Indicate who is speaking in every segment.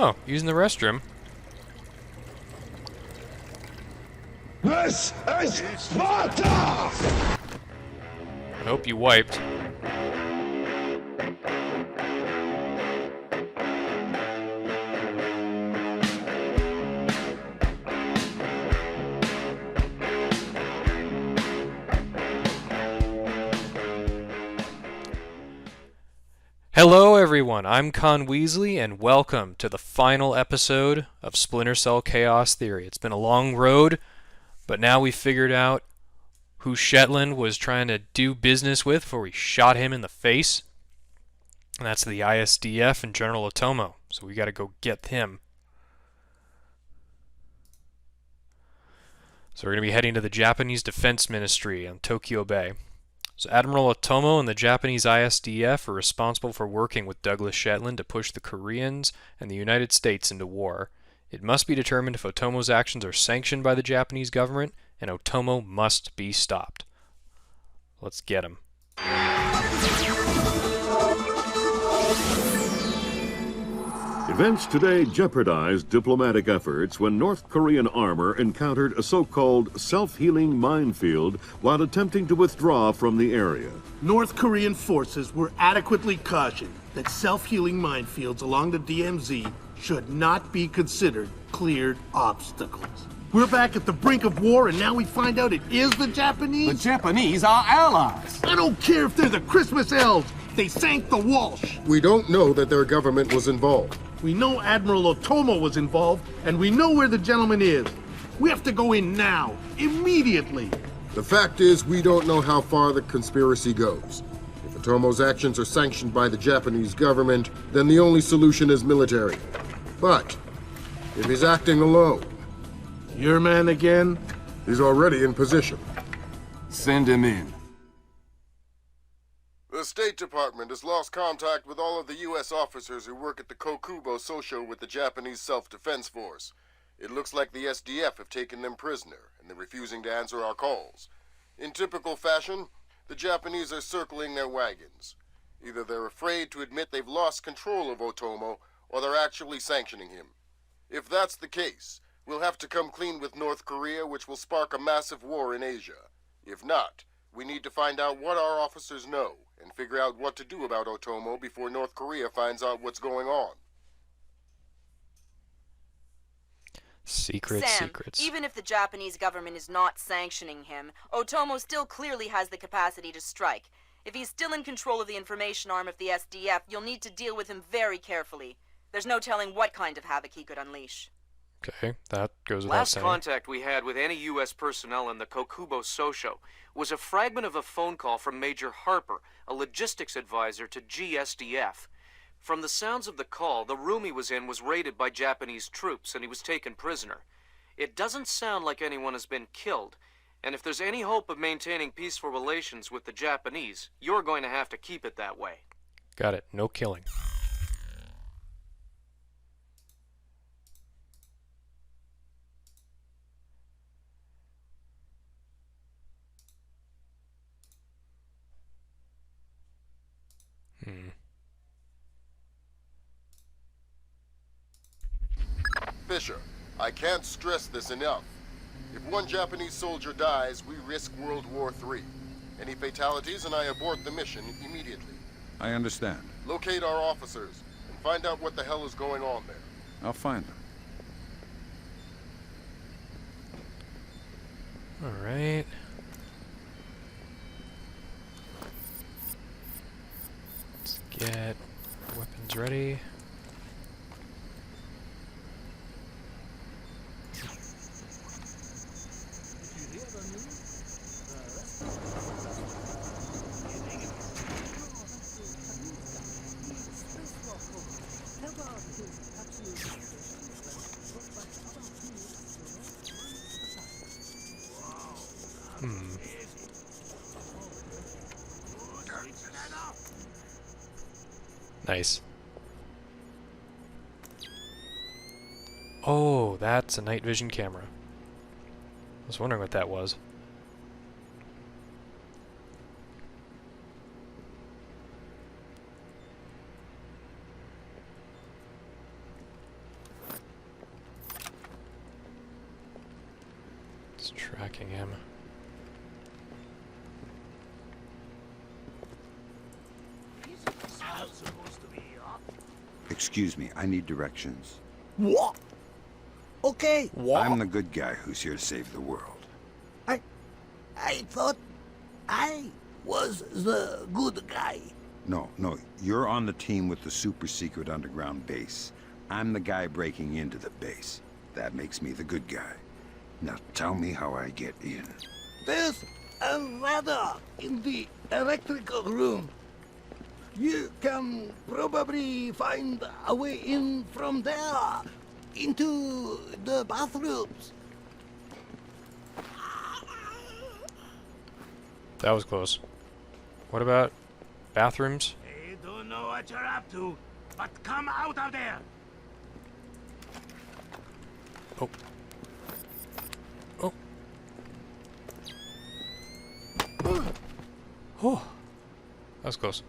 Speaker 1: Oh, using the restroom.
Speaker 2: This is Sparta!
Speaker 1: I hope you wiped. Hello everyone, I'm ConWeasley and welcome to the final episode of Splinter Cell Chaos Theory. It's been a long road, but now we've figured out who Shetland was trying to do business with before we shot him in the face. And that's the ISDF and General Otomo, so we gotta go get him. So we're gonna be heading to the Japanese Defense Ministry on Tokyo Bay. So Admiral Otomo and the Japanese ISDF are responsible for working with Douglas Shetland to push the Koreans and the United States into war. It must be determined if Otomo's actions are sanctioned by the Japanese government, and Otomo must be stopped. Let's get him.
Speaker 3: Events today jeopardized diplomatic efforts when North Korean armor encountered a so-called self-healing minefield while attempting to withdraw from the area.
Speaker 4: North Korean forces were adequately cautioned that self-healing minefields along the DMZ should not be considered cleared obstacles. We're back at the brink of war, and now we find out it is the Japanese?
Speaker 5: The Japanese are allies.
Speaker 4: I don't care if they're the Christmas elves. They sank the Walsh.
Speaker 6: We don't know that their government was involved.
Speaker 4: We know Admiral Otomo was involved, and we know where the gentleman is. We have to go in now, immediately.
Speaker 6: The fact is, we don't know how far the conspiracy goes. If Otomo's actions are sanctioned by the Japanese government, then the only solution is military. But if he's acting alone...
Speaker 4: Your man again?
Speaker 6: He's already in position.
Speaker 5: Send him in.
Speaker 6: The State Department has lost contact with all of the U.S. officers who work at the Kokubo Sosho with the Japanese Self-Defense Force. It looks like the SDF have taken them prisoner, and they're refusing to answer our calls. In typical fashion, the Japanese are circling their wagons. Either they're afraid to admit they've lost control of Otomo, or they're actually sanctioning him. If that's the case, we'll have to come clean with North Korea, which will spark a massive war in Asia. If not, we need to find out what our officers know, and figure out what to do about Otomo before North Korea finds out what's going on.
Speaker 1: Secrets.
Speaker 7: Even if the Japanese government is not sanctioning him, Otomo still clearly has the capacity to strike. If he's still in control of the information arm of the SDF, you'll need to deal with him very carefully. There's no telling what kind of havoc he could unleash.
Speaker 1: Okay, that goes without
Speaker 8: Last
Speaker 1: saying.
Speaker 8: contact we had with any U.S. personnel in the Kokubo Sosho was a fragment of a phone call from Major Harper, a logistics advisor to GSDF. From the sounds of the call, the room he was in was raided by Japanese troops and he was taken prisoner. It doesn't sound like anyone has been killed, and if there's any hope of maintaining peaceful relations with the Japanese, you're going to have to keep it that way.
Speaker 1: Got it. No killing.
Speaker 6: Fisher, I can't stress this enough. If one Japanese soldier dies, we risk World War III. Any fatalities and I abort the mission immediately.
Speaker 5: I understand.
Speaker 6: Locate our officers and find out what the hell is going on there.
Speaker 5: I'll find them.
Speaker 1: Alright. Let's get weapons ready. Nice. Oh, that's a night vision camera. I was wondering what that was. It's tracking him.
Speaker 2: Excuse me, I need directions.
Speaker 9: What? Okay.
Speaker 2: I'm the good guy who's here to save the world.
Speaker 9: I thought I was the good guy.
Speaker 2: No, you're on the team with the super secret underground base. I'm the guy breaking into the base. That makes me the good guy. Now tell me how I get in.
Speaker 9: There's a ladder in the electrical room. You can probably find a way in from there into the bathrooms.
Speaker 1: That was close. What about bathrooms?
Speaker 4: I don't know what you're up to, but come out of there.
Speaker 1: Oh. Oh. Oh. That was close.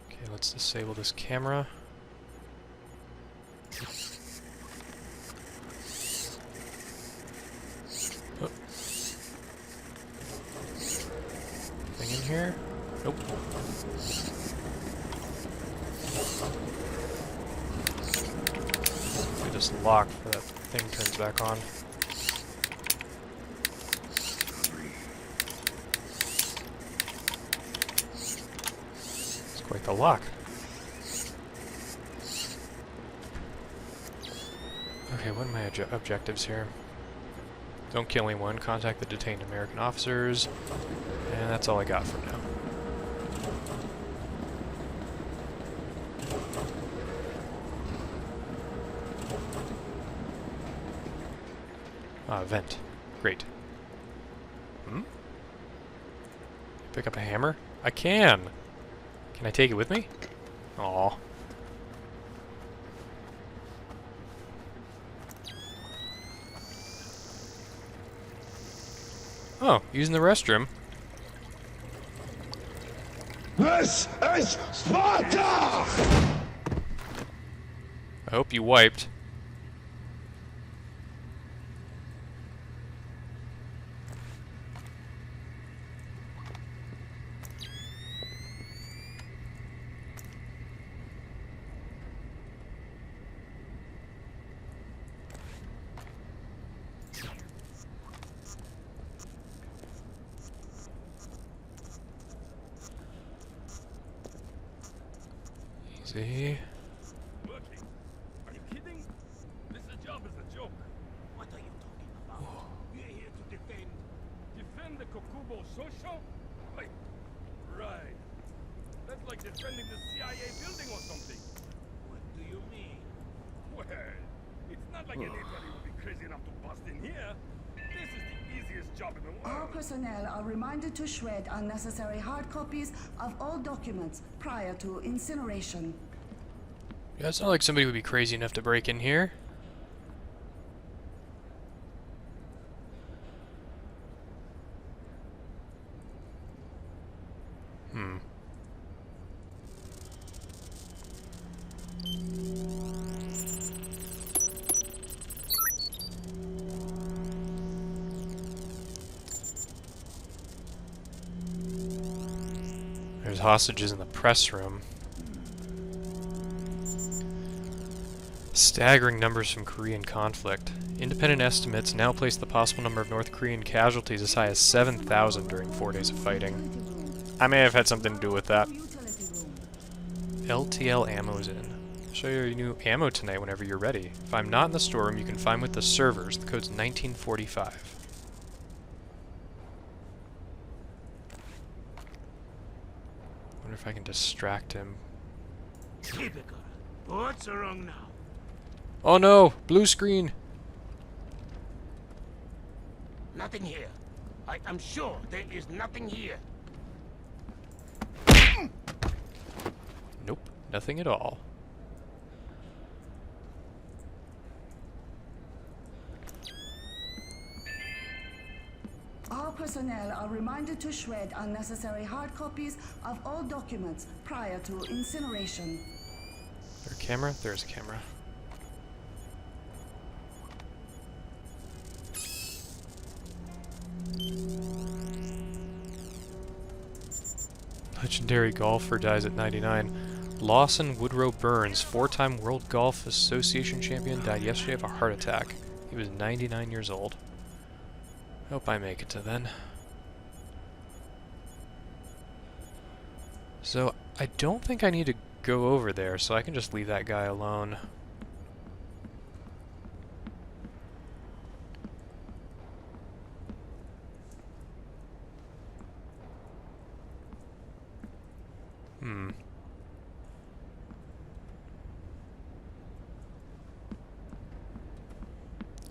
Speaker 1: Okay, let's disable this camera. Oh. Anything in here? Nope. We just lock before that thing turns back on. It's quite the lock. Okay, what are my objectives here? Don't kill anyone, contact the detained American officers, and that's all I got for now. Ah, vent. Great. Pick up a hammer? I can! Can I take it with me? Aw. Oh, using the restroom.
Speaker 9: This is Sparta!
Speaker 1: I hope you wiped. Easy.
Speaker 10: Working? Are you kidding? This job is a joke.
Speaker 4: What are you talking about? We're here to
Speaker 10: Defend the Kokubo Social? Wait. Right. That's like defending the CIA building or something.
Speaker 4: What do you mean?
Speaker 10: Well, it's not like anybody would be crazy enough to bust in here. This is the easiest job in the
Speaker 11: All
Speaker 10: world.
Speaker 11: personnel are reminded to shred unnecessary hard copies of all documents prior to incineration.
Speaker 1: Yeah, it's not like somebody would be crazy enough to break in here. There's hostages in the press room. Staggering numbers from Korean conflict. Independent estimates now place the possible number of North Korean casualties as high as 7,000 during 4 days of fighting. I may have had something to do with that. LTL ammo's in. I'll show you your new ammo tonight whenever you're ready. If I'm not in the storeroom, you can find me with the servers. The code's 1945. Wonder if I can distract him.
Speaker 4: Typical. What's wrong now?
Speaker 1: Oh no! Blue screen!
Speaker 4: Nothing here. I am sure there is nothing here.
Speaker 1: Nope, nothing at all.
Speaker 11: All personnel are reminded to shred unnecessary hard copies of all documents prior to incineration.
Speaker 1: Is there a camera? There's a camera. Legendary golfer dies at 99. Lawson Woodrow Burns, 4-time World Golf Association champion, died yesterday of a heart attack. He was 99 years old. Hope I make it to then. So, I don't think I need to go over there, so I can just leave that guy alone.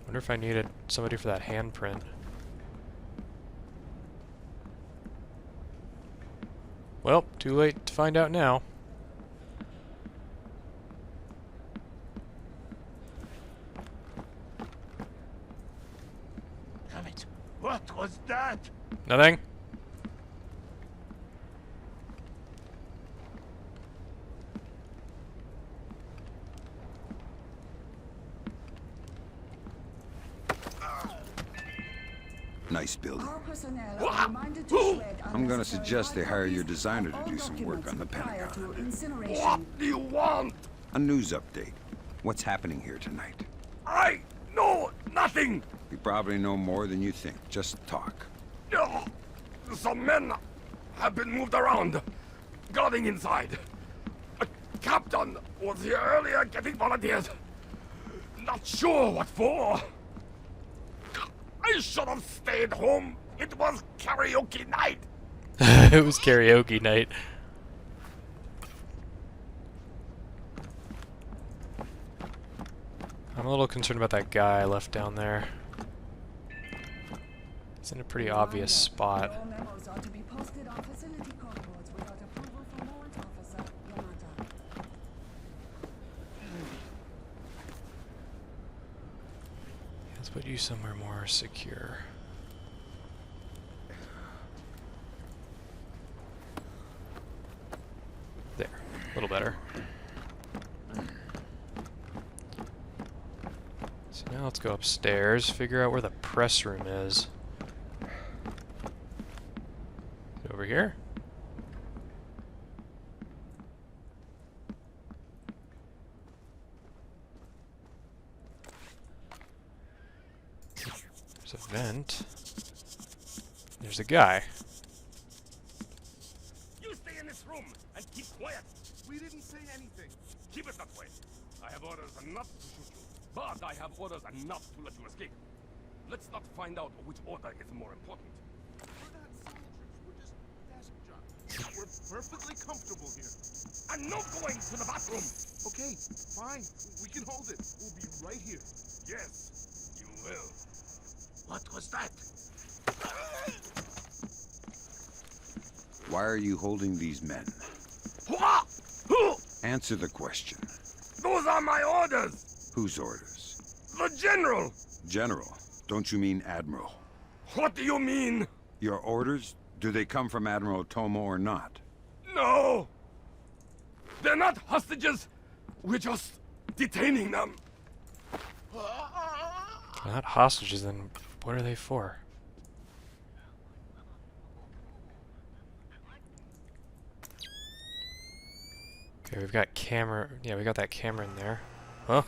Speaker 1: Wonder if I needed somebody for that handprint. Well, too late to find out now.
Speaker 9: Damn it. What was that?
Speaker 1: Nothing?
Speaker 2: Nice building.
Speaker 11: Our personnel are reminded to shred
Speaker 2: I'm gonna
Speaker 11: unnecessary
Speaker 2: suggest they
Speaker 11: hard
Speaker 2: hire your
Speaker 11: copies
Speaker 2: designer
Speaker 11: of
Speaker 2: to
Speaker 11: all
Speaker 2: do some work on the
Speaker 11: documents prior
Speaker 2: Pentagon.
Speaker 11: to incineration.
Speaker 9: What do you want?
Speaker 2: A news update. What's happening here tonight?
Speaker 9: I know nothing.
Speaker 2: We probably know more than you think. Just talk.
Speaker 9: No. Some men have been moved around, guarding inside. A captain was here earlier getting volunteers. Not sure what for. I should have stayed home. It was karaoke night.
Speaker 1: It was karaoke night. I'm a little concerned about that guy left down there. He's in a pretty obvious spot.
Speaker 11: All memos are to be posted on facility corridors without approval from warrant officer Yamata.
Speaker 1: Let's put you somewhere more secure. There. A little better. So now let's go upstairs, figure out where the press room is. Is it over here? There's a vent. There's a guy.
Speaker 9: You stay in this room and keep quiet.
Speaker 10: We didn't say anything.
Speaker 9: Keep it that way. I have orders not to shoot you, but I have orders not to let you escape. Let's not find out which order is more important.
Speaker 10: We're not soldiers. We're just desk jockeys. We're perfectly comfortable here.
Speaker 9: And no going to the bathroom.
Speaker 10: Okay, fine. We can hold it. We'll be right here.
Speaker 9: Yes, you will. What was that?
Speaker 2: Why are you holding these men?
Speaker 9: What? Who?
Speaker 2: Answer the question.
Speaker 9: Those are my orders.
Speaker 2: Whose orders?
Speaker 9: The general.
Speaker 2: General. Don't you mean Admiral?
Speaker 9: What do you mean?
Speaker 2: Your orders? Do they come from Admiral Otomo or not?
Speaker 9: No. They're not hostages. We're just detaining them.
Speaker 1: They're not hostages, then what are they for? Okay, we've got camera. Yeah, we got that camera in there. Huh?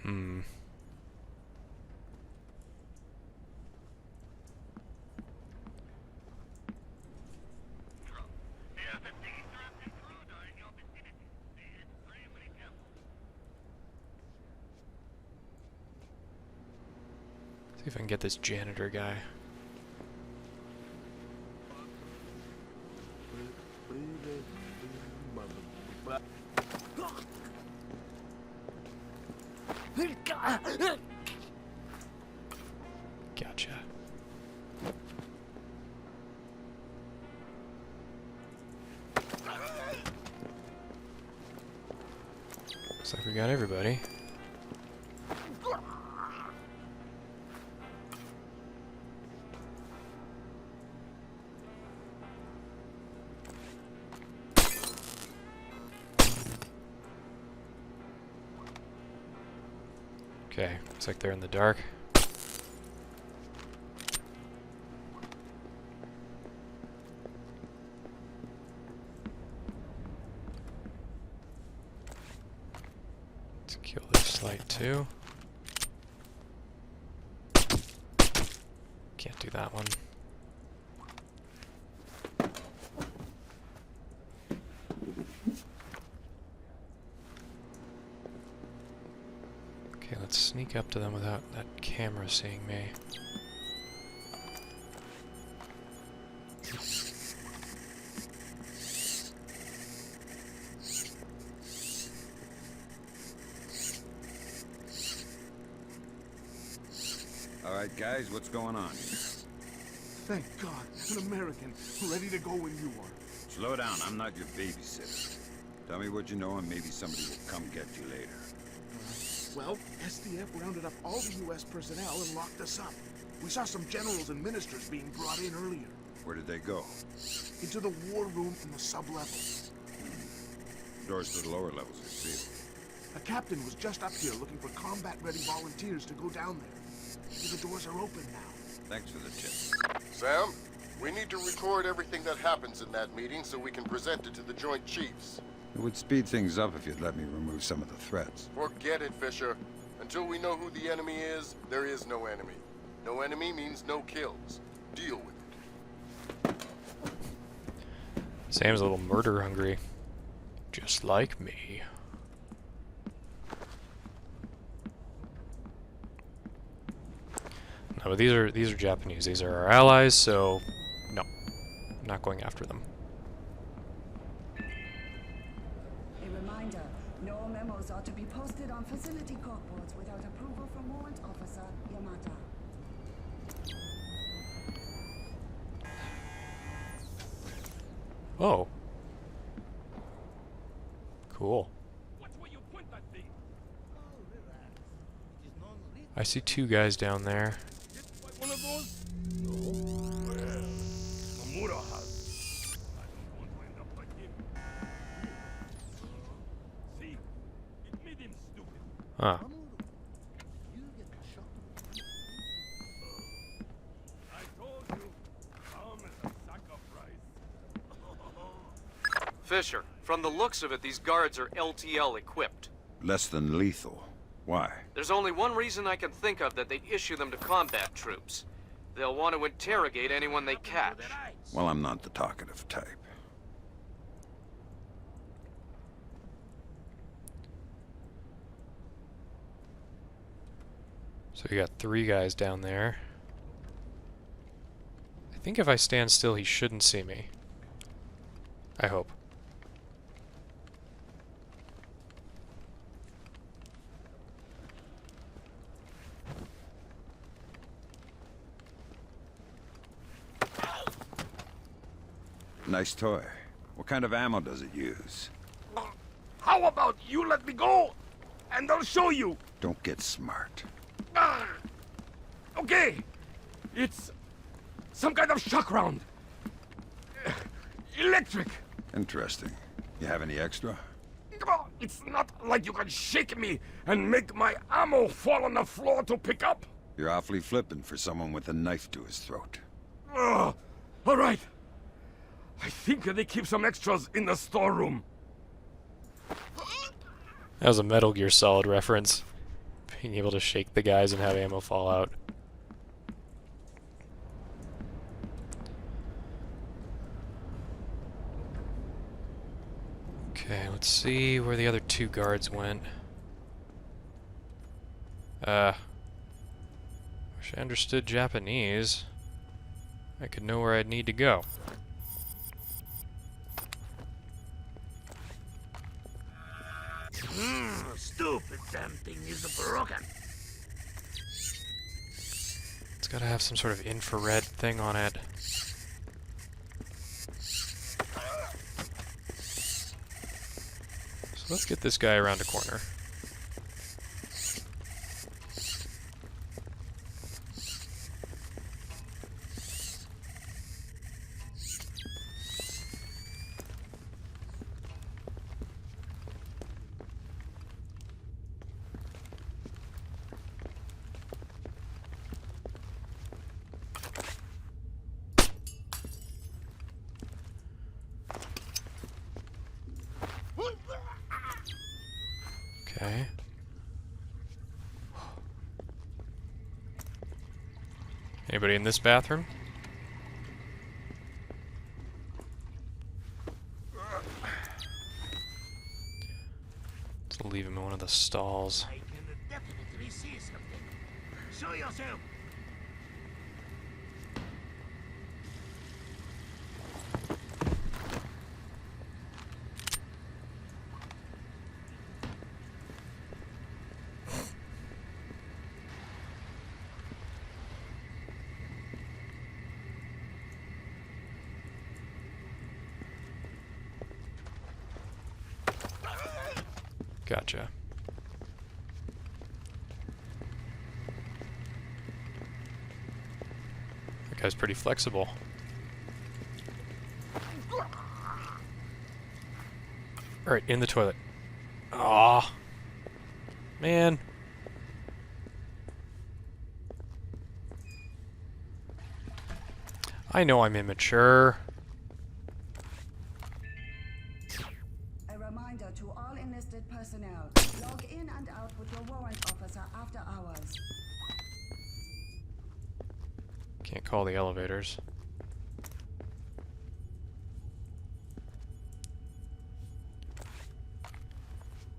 Speaker 1: Hmm. See if I can get this janitor guy. Gotcha. Looks like we got everybody. Okay, looks like they're in the dark. Let's kill this light too. Can't do that one. Okay, let's sneak up to them without that camera seeing me.
Speaker 2: All right, guys, what's going on here?
Speaker 4: Thank God, an American, ready to go when you are.
Speaker 2: Slow down, I'm not your babysitter. Tell me what you know and maybe somebody will come get you later.
Speaker 4: Well, SDF rounded up all the U.S. personnel and locked us up. We saw some generals and ministers being brought in earlier.
Speaker 2: Where did they go?
Speaker 4: Into the war room in the sub-level.
Speaker 2: Doors to the lower levels are sealed.
Speaker 4: A captain was just up here looking for combat-ready volunteers to go down there. The doors are open now.
Speaker 2: Thanks for the tip.
Speaker 6: Sam, we need to record everything that happens in that meeting so we can present it to the Joint Chiefs.
Speaker 2: It would speed things up if you'd let me remove some of the threats.
Speaker 6: Forget it, Fisher. Until we know who the enemy is, there is no enemy. No enemy means no kills. Deal with it.
Speaker 1: Sam's a little murder hungry. Just like me. No, but these are Japanese. These are our allies, so no. I'm not going after them.
Speaker 11: A reminder, no memos are to be posted on facility corkboards without approval from Warrant Officer Yamata.
Speaker 1: Oh. Cool.
Speaker 10: Watch where you point that thing.
Speaker 1: I see two guys down there.
Speaker 10: Hit by one of those? No. Well, Nomura has. I don't want to end up like him. See, it made him stupid.
Speaker 1: Huh.
Speaker 10: I told you, calm as a sack of rice.
Speaker 8: Fisher, from the looks of it, these guards are LTL equipped.
Speaker 2: Less than lethal. Why?
Speaker 8: There's only one reason I can think of that they'd issue them to combat troops. They'll want to interrogate anyone they catch.
Speaker 2: Well, I'm not the talkative type.
Speaker 1: So we got three guys down there. I think if I stand still, he shouldn't see me. I hope.
Speaker 2: Nice toy. What kind of ammo does it use?
Speaker 10: How about you let me go, and I'll show you.
Speaker 2: Don't get smart.
Speaker 10: Okay, it's some kind of shock round. Electric.
Speaker 2: Interesting. You have any extra?
Speaker 10: It's not like you can shake me and make my ammo fall on the floor to pick up.
Speaker 2: You're awfully flippant for someone with a knife to his throat.
Speaker 10: All right. I think they keep some extras in the storeroom.
Speaker 1: That was a Metal Gear Solid reference. Being able to shake the guys and have ammo fall out. Okay, let's see where the other two guards went. Wish I understood Japanese. I could know where I'd need to go.
Speaker 10: Stupid damn thing is broken.
Speaker 1: It's gotta have some sort of infrared thing on it. So let's get this guy around a corner. Okay. Anybody in this bathroom? Let's leave him in one of the stalls.
Speaker 10: I can definitely see something. Show yourself.
Speaker 1: Gotcha. That guy's pretty flexible. Alright, in the toilet. Aw. Man. I know I'm immature.
Speaker 11: A reminder to all enlisted personnel. Log in and out with your warrant officer after hours.
Speaker 1: Can't call the elevators.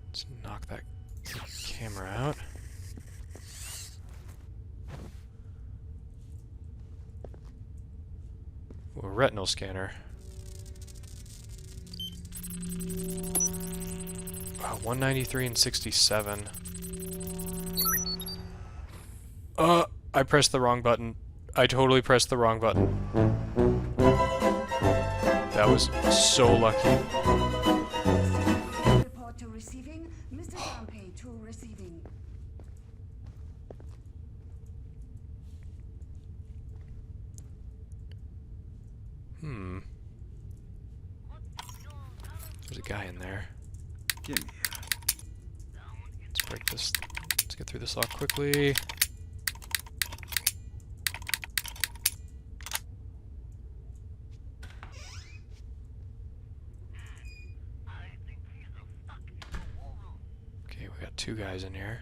Speaker 1: Let's knock that camera out. Ooh, a retinal scanner. Wow, 193 and 67. I pressed the wrong button. I totally pressed the wrong button. That was so lucky.
Speaker 11: Report to receiving. Mr. Dampé to receiving.
Speaker 1: There's a guy in there.
Speaker 2: Give me
Speaker 1: Let's break this. Let's get through this lock quickly. Okay, we got two guys in here.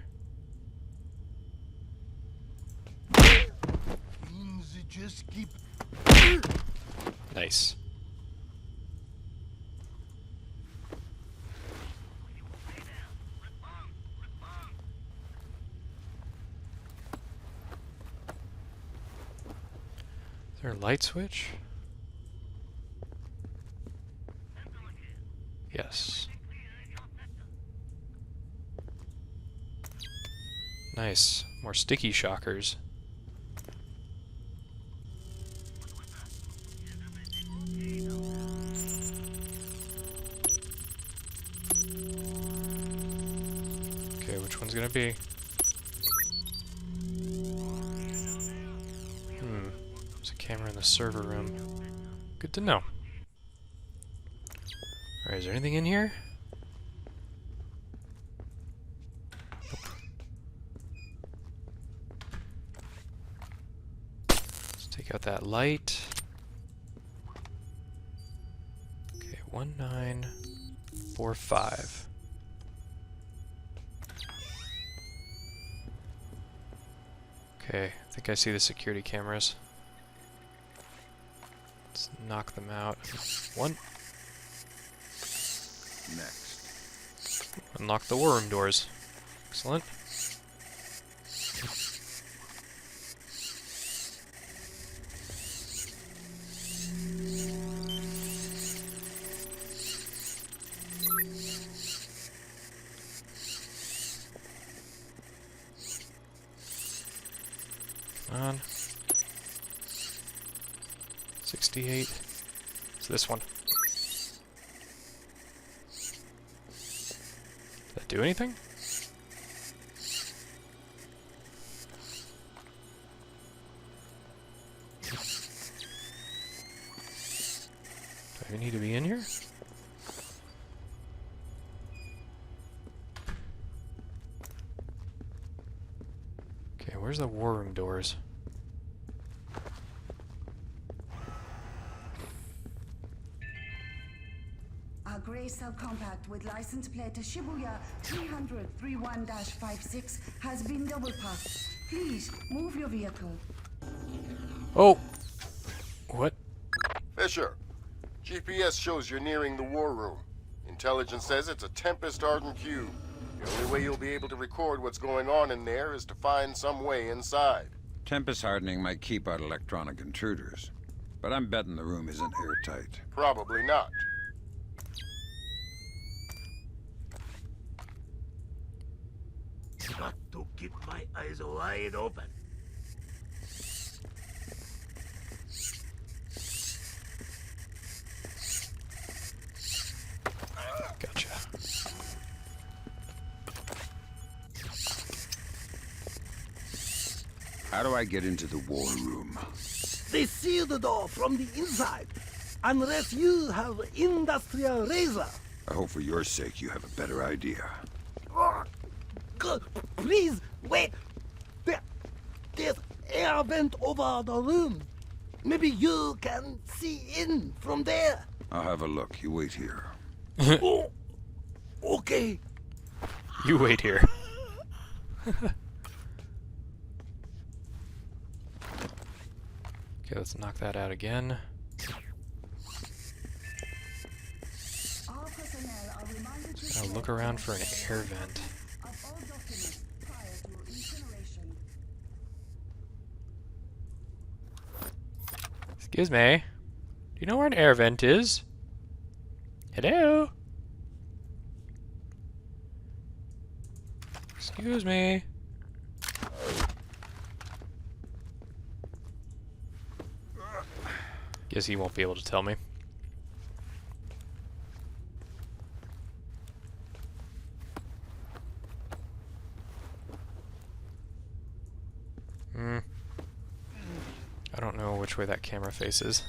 Speaker 10: Just keep.
Speaker 1: Nice. Is there a light switch? Yes. Nice. More sticky shockers. Okay, which one's gonna be? There's a camera in the server room. Good to know. Alright, is there anything in here? Nope. Let's take out that light. Okay, 1945. Okay, I think I see the security cameras. Let's knock them out. One.
Speaker 2: next.
Speaker 1: Unlock the war room doors. Excellent. On. 68. It's this one. Did that do anything? Do I need to be in here? Okay, where's the war room doors?
Speaker 11: Our Grace Cell compact with license plate to Shibuya 300-31-56 has been double passed. Please move your vehicle.
Speaker 1: Oh! What?
Speaker 6: Fisher, GPS shows you're nearing the war room. Intelligence says it's a Tempest-hardened cube. The only way you'll be able to record what's going on in there is to find some way inside.
Speaker 2: Tempest hardening might keep out electronic intruders, but I'm betting the room isn't airtight.
Speaker 6: Probably not.
Speaker 4: Got to keep my eyes wide open.
Speaker 1: Gotcha.
Speaker 2: How do I get into the war room?
Speaker 4: They seal the door from the inside, unless you have industrial razor.
Speaker 2: I hope for your sake you have a better idea.
Speaker 4: Please, wait. There's air vent over the room. Maybe you can see in from there.
Speaker 2: I'll have a look. You wait here.
Speaker 4: Oh, okay.
Speaker 1: You wait here. Okay, let's knock that out again.
Speaker 11: All personnel are reminded to
Speaker 1: I'll look around for an air vent.
Speaker 11: of all documents prior to incineration.
Speaker 1: Excuse me. Do you know where an air vent is? Hello? Excuse me. Guess he won't be able to tell me. I don't know which way that camera faces.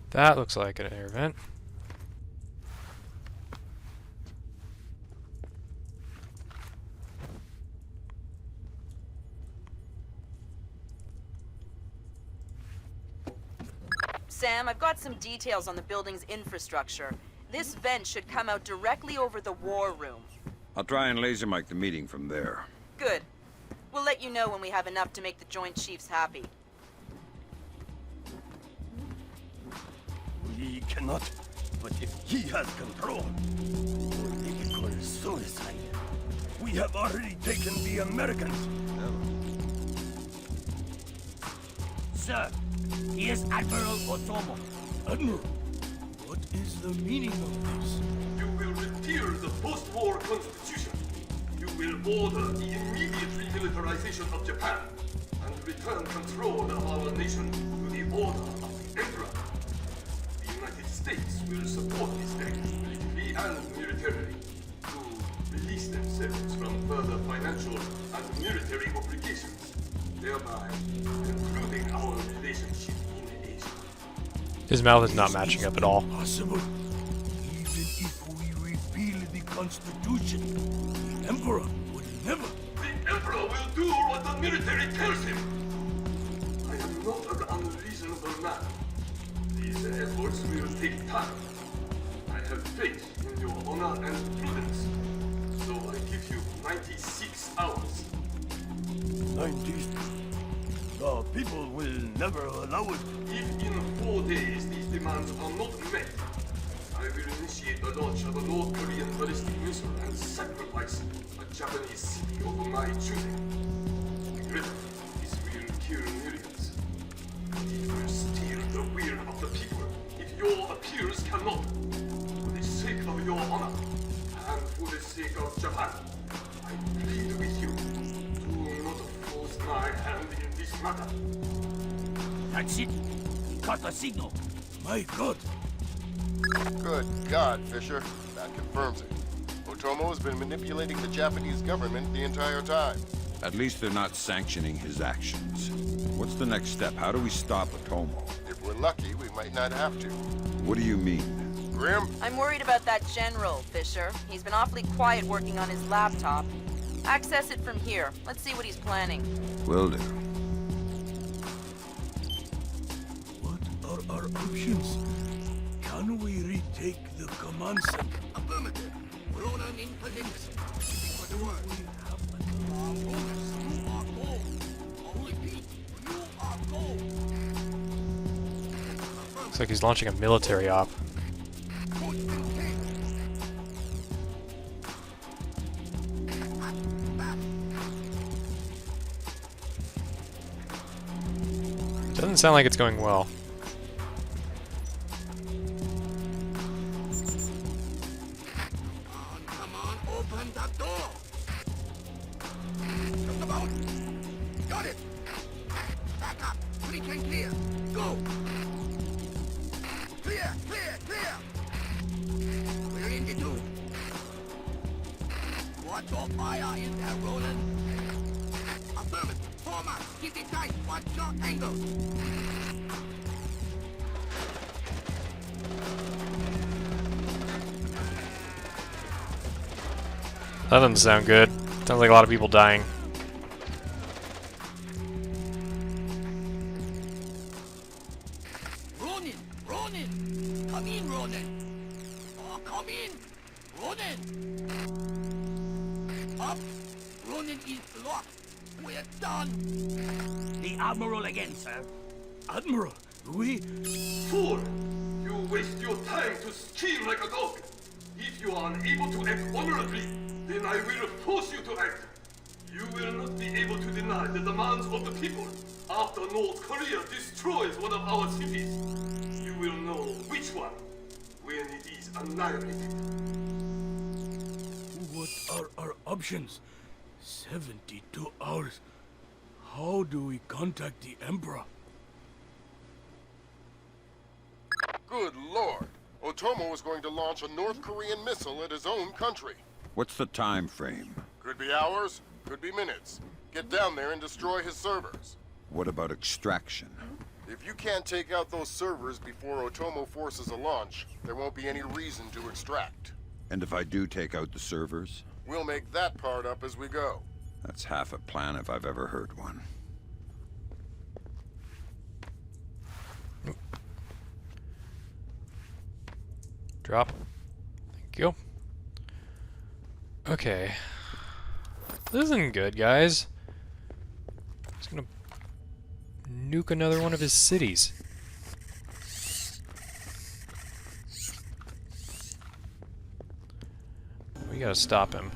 Speaker 1: That looks like an air vent.
Speaker 7: Sam, I've got some details on the building's infrastructure. This vent should come out directly over the war room.
Speaker 2: I'll try and laser mic the meeting from there.
Speaker 7: Good. We'll let you know when we have enough to make the Joint Chiefs happy.
Speaker 9: We cannot, but if he has control, we'll make it call suicide. We have already taken the Americans.
Speaker 4: Sir, he is Admiral Otomo.
Speaker 9: Admiral, what is the meaning of this?
Speaker 10: You will repeal the post-war constitution. You will order the immediate remilitarization of Japan and return control of our nation to the order of the Emperor. The United States will support this act politically and militarily to release themselves from further financial and military obligations, thereby concluding our relationship in Asia.
Speaker 1: His mouth is not matching up at all.
Speaker 9: Possible. Even if we repeal the Constitution, the Emperor would never.
Speaker 10: The Emperor will do what the military tells him. I am not an unreasonable man. These efforts will take time. I have faith in your honor and prudence. So I give you 96 hours.
Speaker 9: 90. The people will never allow it.
Speaker 10: If in 4 days these demands are not met, I will initiate the launch of a North Korean ballistic missile and sacrifice a Japanese city of my choosing. Regrettably, this will kill millions. But it will steer the will of the people if your appeals cannot. For the sake of your honor, and for the sake of Japan, I plead with you, do not force my hand in this matter.
Speaker 9: That's it. Got the signal. My God.
Speaker 6: Good God, Fisher. That confirms it. Otomo has been manipulating the Japanese government the entire time.
Speaker 2: At least they're not sanctioning his actions. What's the next step? How do we stop Otomo?
Speaker 6: If we're lucky, we might not have to.
Speaker 2: What do you mean?
Speaker 6: Grim?
Speaker 7: I'm worried about that general, Fisher. He's been awfully quiet working on his laptop. Access it from here. Let's see what he's planning.
Speaker 2: Will do.
Speaker 9: are our options? Can we retake the command center?
Speaker 10: Affirmative. Ronan in position. For the word. You are gold. I repeat, you are gold.
Speaker 1: Looks like he's launching a military op. Doesn't sound like it's going well.
Speaker 10: Come on, open that door. Just about. Got it. Back up. Breach and clear. Go. Clear, clear, clear. We're in the two. Watch your fire in there, Roland. Affirmative. Form up. Keep it tight. Watch your angles.
Speaker 1: That doesn't sound good. Sounds like a lot of people dying.
Speaker 10: Ronin! Ronin! Come in, Ronin! Oh, come in! Ronin! Up! Ronin is locked! We're done!
Speaker 9: The Admiral again, sir. Admiral, we...
Speaker 10: Fool! You waste your time to scheme like a dog! If you are unable to act honorably, then I will force you to act! You will not be able to deny the demands of the people after North Korea destroys one of our cities. You will know which one when it is annihilated.
Speaker 9: What are our options? 72 hours. How do we contact the Emperor?
Speaker 6: Good lord! Otomo is going to launch a North Korean missile at his own country.
Speaker 2: What's the time frame?
Speaker 6: Could be hours, could be minutes. Get down there and destroy his servers.
Speaker 2: What about extraction?
Speaker 6: If you can't take out those servers before Otomo forces a launch, there won't be any reason to extract.
Speaker 2: And if I do take out the servers?
Speaker 6: We'll make that part up as we go.
Speaker 2: That's half a plan if I've ever heard one.
Speaker 1: Drop. Thank you. Okay. This isn't good, guys. He's gonna nuke another one of his cities. We gotta stop him.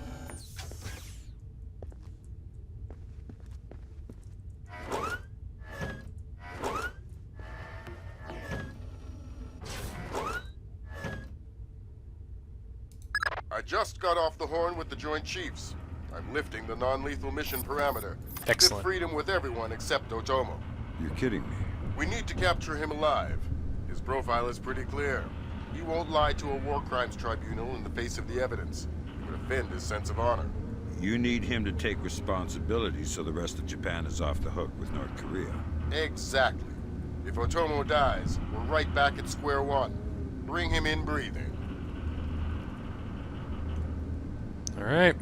Speaker 6: I just got off the horn with the Joint Chiefs. I'm lifting the non-lethal mission parameter.
Speaker 1: Excellent.
Speaker 6: Give freedom with everyone except Otomo.
Speaker 2: You're kidding me.
Speaker 6: We need to capture him alive. His profile is pretty clear. He won't lie to a war crimes tribunal in the face of the evidence. It would offend his sense of honor.
Speaker 2: You need him to take responsibility so the rest of Japan is off the hook with North Korea.
Speaker 6: Exactly. If Otomo dies, we're right back at square one. Bring him in breathing.
Speaker 1: Alright.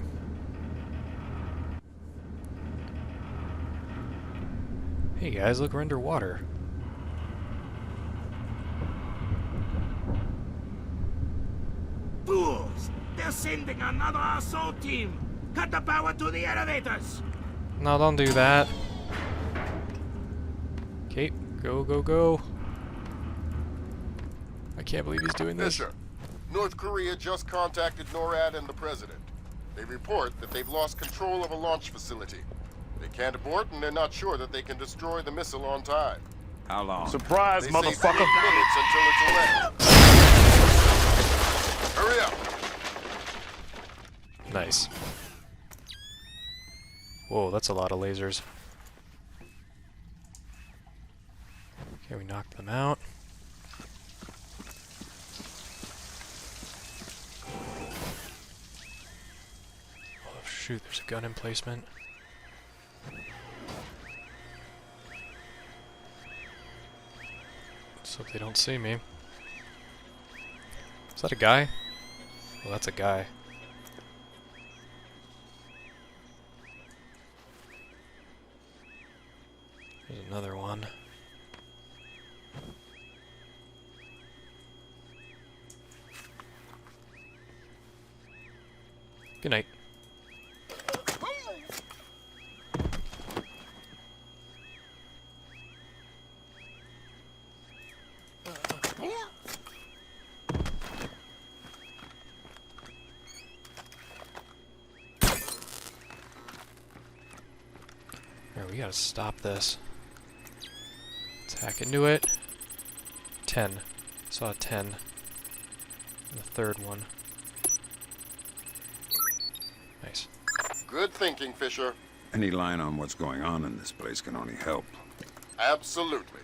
Speaker 1: Hey guys, look, we're underwater.
Speaker 9: Fools! They're sending another assault team! Cut the power to the elevators!
Speaker 1: No, don't do that. Okay, go, go, go. I can't believe he's doing this.
Speaker 6: Fisher, North Korea just contacted NORAD and the President. They report that they've lost control of a launch facility. They can't abort, and they're not sure that they can destroy the missile on time.
Speaker 2: How long?
Speaker 9: Surprise,
Speaker 6: They say 3
Speaker 9: motherfucker!
Speaker 6: minutes until it's ready. Hurry up!
Speaker 1: Nice. Whoa, that's a lot of lasers. Okay, we knocked them out. Oh shoot, there's a gun emplacement. Let's hope they don't see me. Is that a guy? Well, that's a guy. There's another one. Good night. Alright, we gotta stop this. Let's hack into it. 10. Saw a 10. And the third one. Nice.
Speaker 6: Good thinking, Fisher.
Speaker 2: Any line on what's going on in this place can only help.
Speaker 6: Absolutely.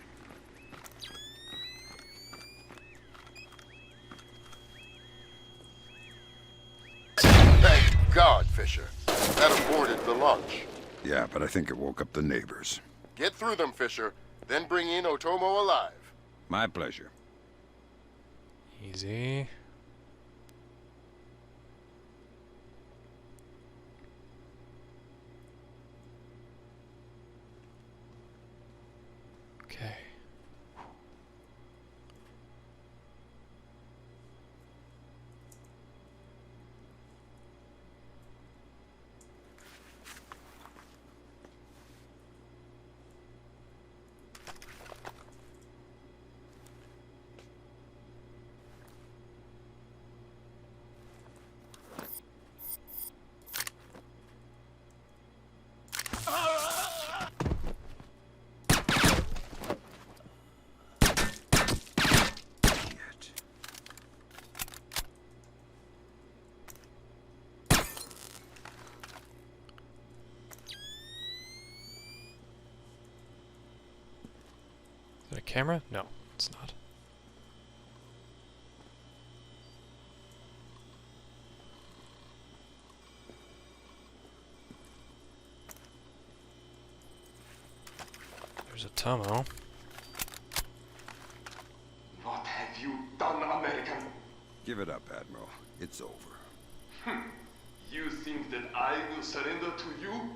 Speaker 6: Thank God, Fisher. That aborted the launch.
Speaker 2: Yeah, but I think it woke up the neighbors.
Speaker 6: Get through them, Fisher. Then bring in Otomo alive.
Speaker 2: My pleasure.
Speaker 1: Easy. Okay. Is it a camera? No, it's not. There's Otomo.
Speaker 10: What have you done, American?
Speaker 2: Give it up, Admiral. It's over.
Speaker 10: You think that I will surrender to you?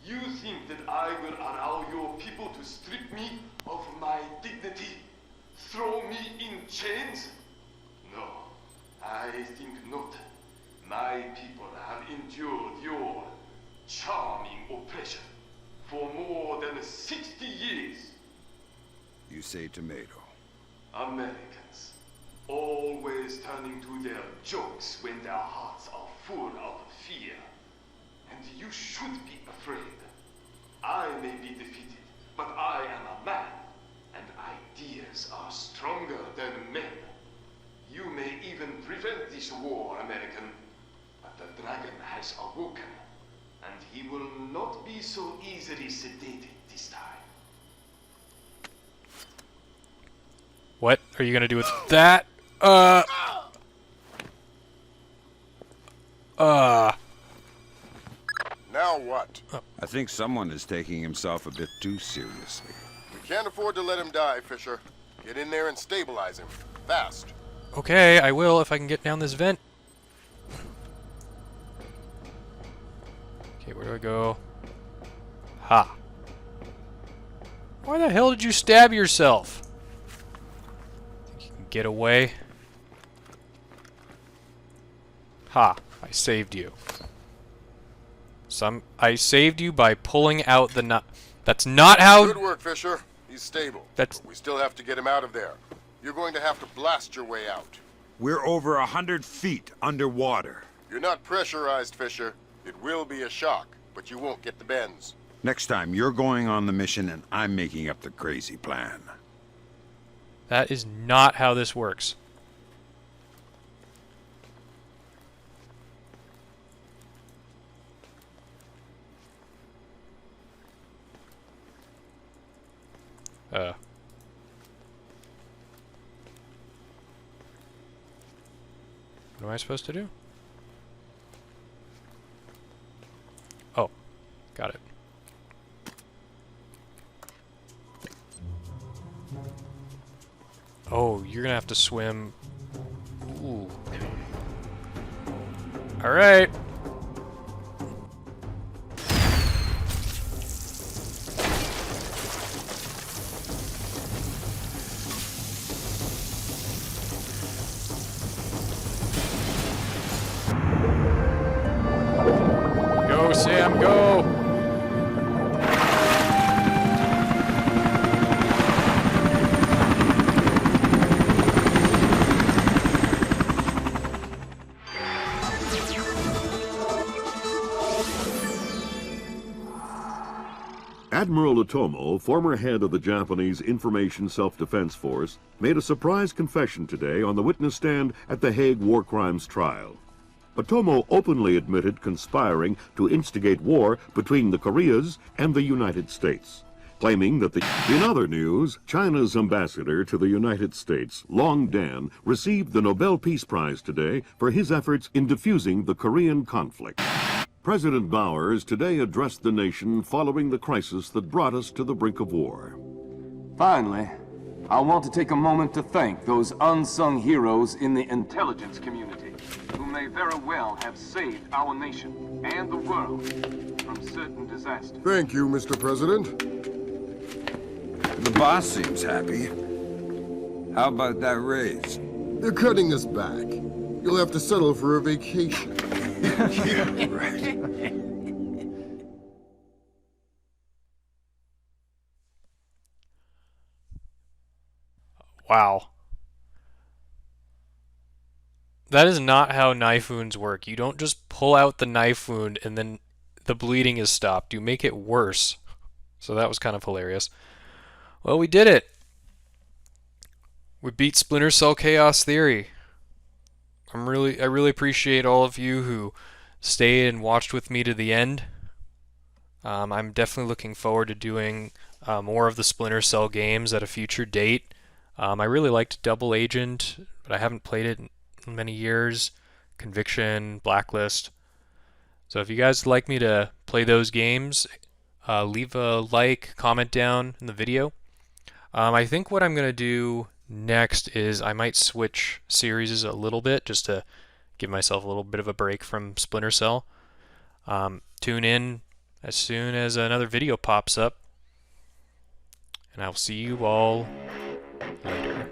Speaker 10: You think that I will allow your people to strip me of my dignity? Throw me in chains? No, I think not. My people have endured your charming oppression for more than 60 years.
Speaker 2: You say tomato.
Speaker 10: Americans, always turning to their jokes when their hearts are full of fear. And you should be afraid. I may be defeated, but I am a man, and ideas are stronger than men. You may even prevent this war, American, but the dragon has awoken, and he will not be so easily sedated this time.
Speaker 1: What are you gonna do with that?
Speaker 6: Now what?
Speaker 2: I think someone is taking himself a bit too seriously.
Speaker 6: We can't afford to let him die, Fisher. Get in there and stabilize him. Fast.
Speaker 1: Okay, I will if I can get down this vent. Okay, where do I go? Ha. Why the hell did you stab yourself? Think you can get away? Ha, I saved you. I saved you by pulling out the nut. That's not how...
Speaker 6: Good work, Fisher. He's stable.
Speaker 1: That's...
Speaker 6: But we still have to get him out of there. You're going to have to blast your way out.
Speaker 2: We're over 100 feet underwater.
Speaker 6: You're not pressurized, Fisher. It will be a shock, but you won't get the bends.
Speaker 2: Next time, you're going on the mission and I'm making up the crazy plan.
Speaker 1: That is not how this works. What am I supposed to do? Oh, got it. Oh, you're gonna have to swim. Ooh. All right.
Speaker 3: Admiral Otomo, former head of the Japanese Information Self-Defense Force, made a surprise confession today on the witness stand at the Hague War Crimes trial. Otomo openly admitted conspiring to instigate war between the Koreas and the United States, claiming that In other news, China's ambassador to the United States, Long Dan, received the Nobel Peace Prize today for his efforts in diffusing the Korean conflict. President Bowers today addressed the nation following the crisis that brought us to the brink of war.
Speaker 5: Finally, I want to take a moment to thank those unsung heroes in the intelligence community who may very well have saved our nation and the world from certain disasters.
Speaker 6: Thank you, Mr. President.
Speaker 2: The boss seems happy. How about that raise?
Speaker 6: They're cutting us back. You'll have to settle for a vacation.
Speaker 2: Yeah, right.
Speaker 1: Wow. That is not how knife wounds work. You don't just pull out the knife wound and then the bleeding is stopped. You make it worse. So that was kind of hilarious. Well, we did it. We beat Splinter Cell Chaos Theory. I really appreciate all of you who stayed and watched with me to the end. I'm definitely looking forward to doing more of the Splinter Cell games at a future date. I really liked Double Agent, but I haven't played it in many years. Conviction, Blacklist. So if you guys would like me to play those games, leave a like, comment down in the video. I think what I'm going to do next is I might switch series a little bit just to give myself a little bit of a break from Splinter Cell. Tune in as soon as another video pops up, and I'll see you all later.